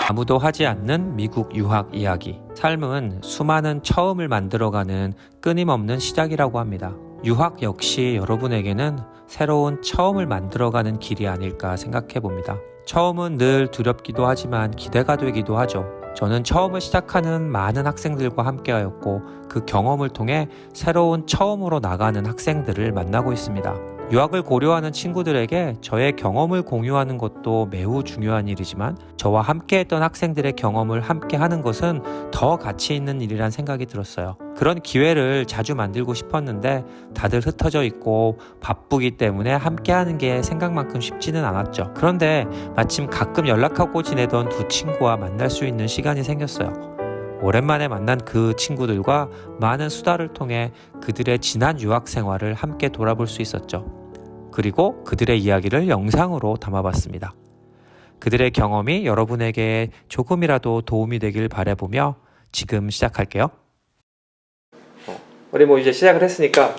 아무도 하지 않는 미국 유학 이야기. 삶은 수많은 처음을 만들어가는 끊임없는 시작이라고 합니다. 유학 역시 여러분에게는 새로운 처음을 만들어가는 길이 아닐까 생각해 봅니다. 처음은 늘 두렵기도 하지만 기대가 되기도 하죠. 저는 처음을 시작하는 많은 학생들과 함께하였고 그 경험을 통해 새로운 처음으로 나가는 학생들을 만나고 있습니다. 유학을 고려하는 친구들에게 저의 경험을 공유하는 것도 매우 중요한 일이지만 저와 함께했던 학생들의 경험을 함께하는 것은 더 가치 있는 일이란 생각이 들었어요. 그런 기회를 자주 만들고 싶었는데 다들 흩어져 있고 바쁘기 때문에 함께하는 게 생각만큼 쉽지는 않았죠. 그런데 마침 가끔 연락하고 지내던 두 친구와 만날 수 있는 시간이 생겼어요. 오랜만에 만난 그 친구들과 많은 수다를 통해 그들의 지난 유학 생활을 함께 돌아볼 수 있었죠. 그리고 그들의 이야기를 영상으로 담아봤습니다. 그들의 경험이 여러분에게 조금이라도 도움이 되길 바라보며 지금 시작할게요. 우리 뭐 이제 시작을 했으니까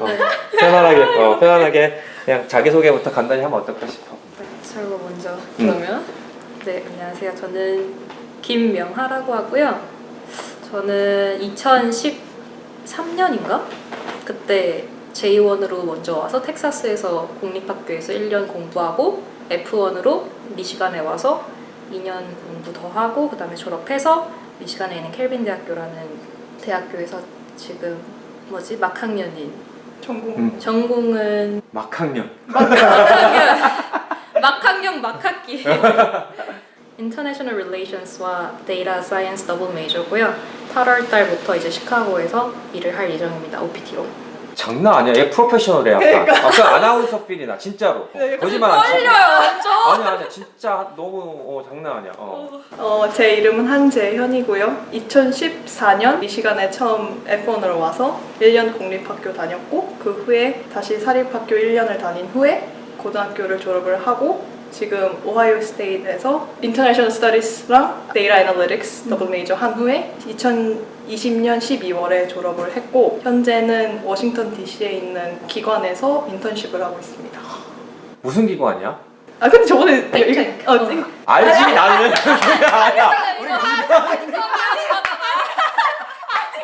편안하게 그냥 자기소개부터 간단히 하면 어떨까 싶어. 네, 저로 먼저 그러면 네, 안녕하세요. 저는 김명하라고 하고요. 저는 2013년인가? 그때 J1으로 먼저 와서 텍사스에서 공립학교에서 1년 공부하고 F1으로 미시간에 와서 2년 공부 더 하고 그 다음에 졸업해서 미시간에 있는 켈빈 대학교라는 대학교에서 지금 막학년인 전공은 막학년 막학기 International Relations와 Data Science 더블 메이저고요. 8월 달부터 이제 시카고에서 일을 할 예정입니다. OPT로. 장난 아니야. 얘 프로페셔널해 약간. 그러니까. 아까 아나운서 필이나 진짜로. 거짓말 안 치고. 떨려요 완전. 아니야 진짜 너무 장난 아니야. 제 이름은 한재현이고요. 2014년 미시간에 처음 F1으로 와서 1년 공립학교 다녔고 그 후에 다시 사립학교 1년을 다닌 후에 고등학교를 졸업을 하고 지금 오하이오 스테이트에서 International Studies랑 Data Analytics 더블 메이저 한 후에 2020년 12월에 졸업을 했고 현재는 워싱턴 DC에 있는 기관에서 인턴십을 하고 있습니다. 무슨 기관이야? 아 근데 저번에 알지 나는. 아니야. 우리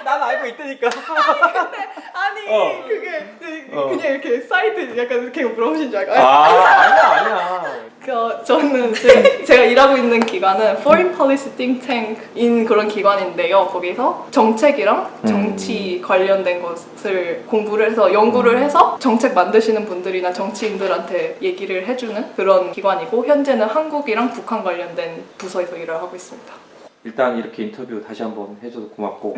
난 알고 있다니까. 아니 그게 그냥 이렇게 사이드 약간 이렇게 물어보신 줄 알고 아니야. 저는 제가 일하고 있는 기관은 Foreign Policy Think Tank인 그런 기관인데요. 거기서 정책이랑 정치 관련된 것을 공부를 해서 연구를 해서 정책 만드시는 분들이나 정치인들한테 얘기를 해주는 그런 기관이고 현재는 한국이랑 북한 관련된 부서에서 일을 하고 있습니다. 일단 이렇게 인터뷰 다시 한번 해줘서 고맙고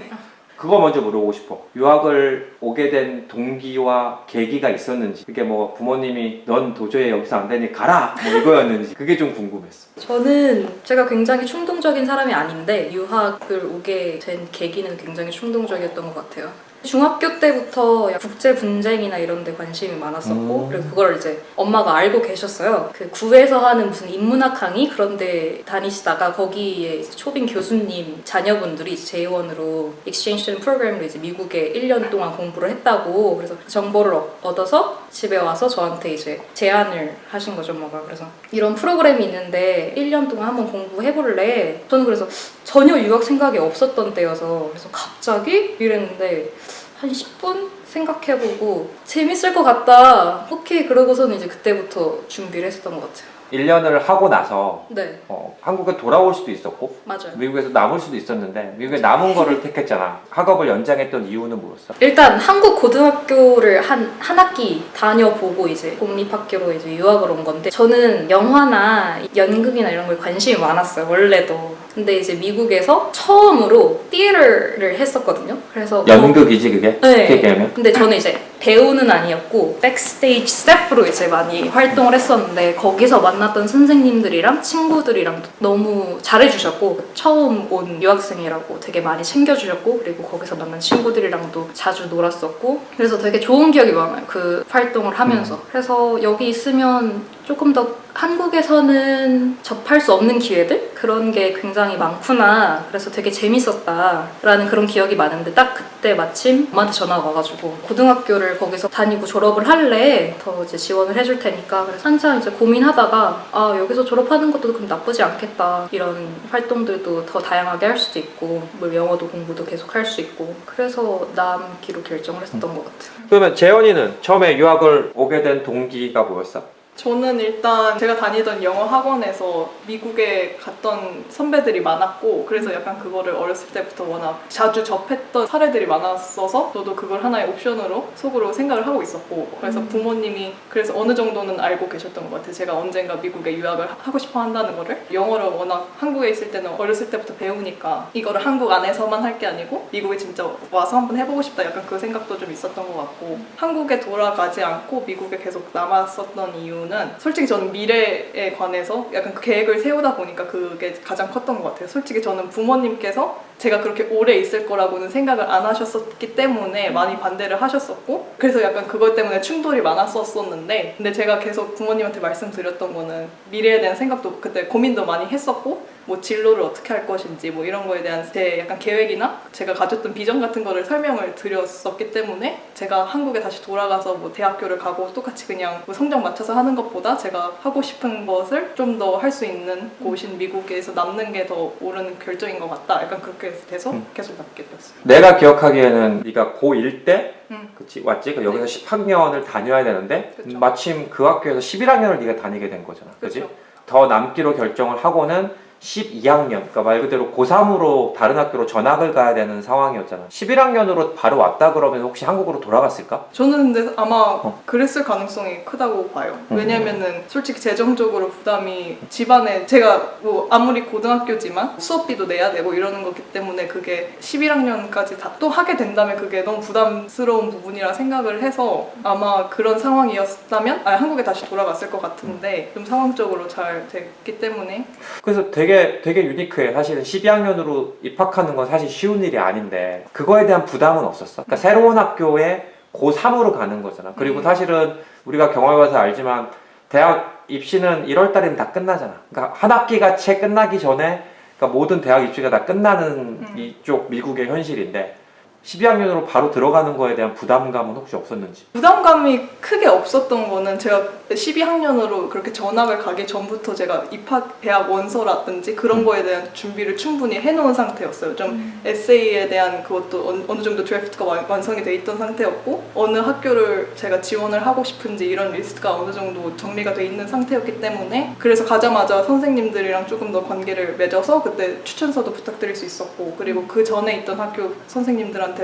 그거 먼저 물어보고 싶어. 유학을 오게 된 동기와 계기가 있었는지 그게 뭐 부모님이 넌 도저히 여기서 안 되니 가라 뭐 이거였는지 그게 좀 궁금했어. 저는 제가 굉장히 충동적인 사람이 아닌데 유학을 오게 된 계기는 굉장히 충동적이었던 것 같아요. 중학교 때부터 국제 분쟁이나 이런 데 관심이 많았었고 그리고 그걸 이제 엄마가 알고 계셨어요. 그 구에서 하는 무슨 인문학 강의 그런 데 다니시다가 거기에 이제 초빙 교수님 자녀분들이 J1으로 Exchange Student 프로그램으로 이제 미국에 1년 동안 공부를 했다고 그래서 그 정보를 얻어서 집에 와서 저한테 이제 제안을 하신 거죠, 엄마가. 그래서 이런 프로그램이 있는데 1년 동안 한번 공부해볼래? 저는 그래서 전혀 유학 생각이 없었던 때여서 그래서 갑자기 이랬는데 한 10분 생각해보고 재밌을 것 같다. 오케이 그러고서는 이제 그때부터 준비를 했었던 것 같아요. 1년을 하고 나서 네. 한국에 돌아올 수도 있었고 맞아요. 미국에서 남을 수도 있었는데 미국에 남은 거를 택했잖아. 학업을 연장했던 이유는 뭐였어? 일단 한국 고등학교를 한 학기 다녀보고 이제 공립학교로 이제 유학을 온 건데 저는 영화나 연극이나 이런 거에 관심이 많았어요. 원래도. 근데 이제 미국에서 처음으로 티에터를 했었거든요. 그래서 연극이지 그게? 네. 얘기하면? 근데 저는 이제 배우는 아니었고 백스테이지 스태프로 이제 많이 활동을 했었는데 거기서 만났던 선생님들이랑 친구들이랑 너무 잘해주셨고 처음 온 유학생이라고 되게 많이 챙겨주셨고 그리고 거기서 만난 친구들이랑도 자주 놀았었고 그래서 되게 좋은 기억이 많아요. 그 활동을 하면서. 그래서 여기 있으면 조금 더 한국에서는 접할 수 없는 기회들? 그런 게 굉장히 많구나. 그래서 되게 재밌었다라는 그런 기억이 많은데 딱 그때 마침 엄마한테 전화가 와가지고 고등학교를 거기서 다니고 졸업을 할래? 더 이제 지원을 해줄 테니까. 그래서 한참 이제 고민하다가 아, 여기서 졸업하는 것도 그럼 나쁘지 않겠다. 이런 활동들도 더 다양하게 할 수도 있고 뭐 영어도 공부도 계속 할 수 있고 그래서 남기로 결정을 했었던 것 같아요. 그러면 재현이는 처음에 유학을 오게 된 동기가 뭐였어? 저는 일단 제가 다니던 영어 학원에서 미국에 갔던 선배들이 많았고 그래서 약간 그거를 어렸을 때부터 워낙 자주 접했던 사례들이 많았어서 저도 그걸 하나의 옵션으로 속으로 생각을 하고 있었고 그래서 부모님이 그래서 어느 정도는 알고 계셨던 것 같아요. 제가 언젠가 미국에 유학을 하고 싶어 한다는 거를 영어를 워낙 한국에 있을 때는 어렸을 때부터 배우니까 이거를 한국 안에서만 할 게 아니고 미국에 진짜 와서 한번 해보고 싶다 약간 그 생각도 좀 있었던 것 같고 한국에 돌아가지 않고 미국에 계속 남았었던 이유는 솔직히 저는 미래에 관해서 약간 그 계획을 세우다 보니까 그게 가장 컸던 것 같아요. 솔직히 저는 부모님께서 제가 그렇게 오래 있을 거라고는 생각을 안 하셨었기 때문에 많이 반대를 하셨었고 그래서 약간 그것 때문에 충돌이 많았었는데 근데 제가 계속 부모님한테 말씀드렸던 거는 미래에 대한 생각도 그때 고민도 많이 했었고 뭐 진로를 어떻게 할 것인지 뭐 이런 거에 대한 제 약간 계획이나 제가 가졌던 비전 같은 거를 설명을 드렸었기 때문에 제가 한국에 다시 돌아가서 뭐 대학교를 가고 똑같이 그냥 뭐 성적 맞춰서 하는 것보다 제가 하고 싶은 것을 좀 더 할 수 있는 곳인 미국에서 남는 게 더 옳은 결정인 것 같다. 약간 그렇게 돼서 계속 남게 됐어요. 내가 기억하기에는 네가 고1 때 응. 그치 왔지? 여기서 10학년을 다녀야 되는데 그쵸. 마침 그 학교에서 11학년을 네가 다니게 된 거잖아. 그치? 그쵸. 더 남기로 결정을 하고는 12학년, 그러니까 말 그대로 고3으로 다른 학교로 전학을 가야 되는 상황이었잖아. 11학년으로 바로 왔다 그러면 혹시 한국으로 돌아갔을까? 저는 근데 아마 그랬을 가능성이 크다고 봐요. 왜냐면은 솔직히 재정적으로 부담이 집안에 제가 뭐 아무리 고등학교지만 수업비도 내야 되고 이러는 거기 때문에 그게 11학년까지 다 또 하게 된다면 그게 너무 부담스러운 부분이라 생각을 해서 아마 그런 상황이었다면 한국에 다시 돌아갔을 것 같은데 좀 상황적으로 잘 됐기 때문에 그래서 되게 유니크해. 사실은 12학년으로 입학하는 건 사실 쉬운 일이 아닌데 그거에 대한 부담은 없었어. 그러니까 새로운 학교에 고3으로 가는 거잖아. 그리고 사실은 우리가 경험해봐서 알지만 대학 입시는 1월 달이면 다 끝나잖아. 그러니까 한 학기가 채 끝나기 전에 그러니까 모든 대학 입시가 다 끝나는 이쪽 미국의 현실인데 12학년으로 바로 들어가는 거에 대한 부담감은 혹시 없었는지? 부담감이 크게 없었던 거는 제가 12학년으로 그렇게 전학을 가기 전부터 제가 입학 대학 원서라든지 그런 거에 대한 준비를 충분히 해놓은 상태였어요. 좀 에세이에 대한 그것도 어느 정도 드래프트가 완성이 돼 있던 상태였고 어느 학교를 제가 지원을 하고 싶은지 이런 리스트가 어느 정도 정리가 돼 있는 상태였기 때문에 그래서 가자마자 선생님들이랑 조금 더 관계를 맺어서 그때 추천서도 부탁드릴 수 있었고 그리고 그 전에 있던 학교 선생님들한테도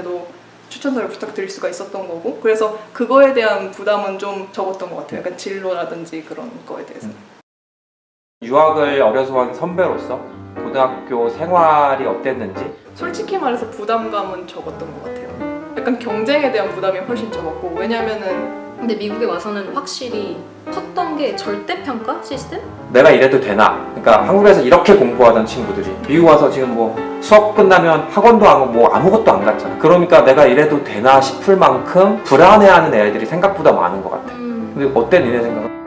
추천서를 부탁드릴 수가 있었던 거고 그래서 그거에 대한 부담은 좀 적었던 것 같아요. 약간 진로라든지 그런 거에 대해서. 유학을 어려서 한 선배로서 고등학교 생활이 어땠는지? 솔직히 말해서 부담감은 적었던 것 같아요. 약간 경쟁에 대한 부담이 훨씬 적었고 왜냐면은 근데 미국에 와서는 확실히 컸던 게 절대평가 시스템? 내가 이래도 되나? 그러니까 한국에서 이렇게 공부하던 친구들이 미국 와서 지금 뭐 수업 끝나면 학원도 안 가고 뭐 아무것도 안 갔잖아. 그러니까 내가 이래도 되나 싶을 만큼 불안해하는 애들이 생각보다 많은 것 같아. 근데 어때 니네 생각은?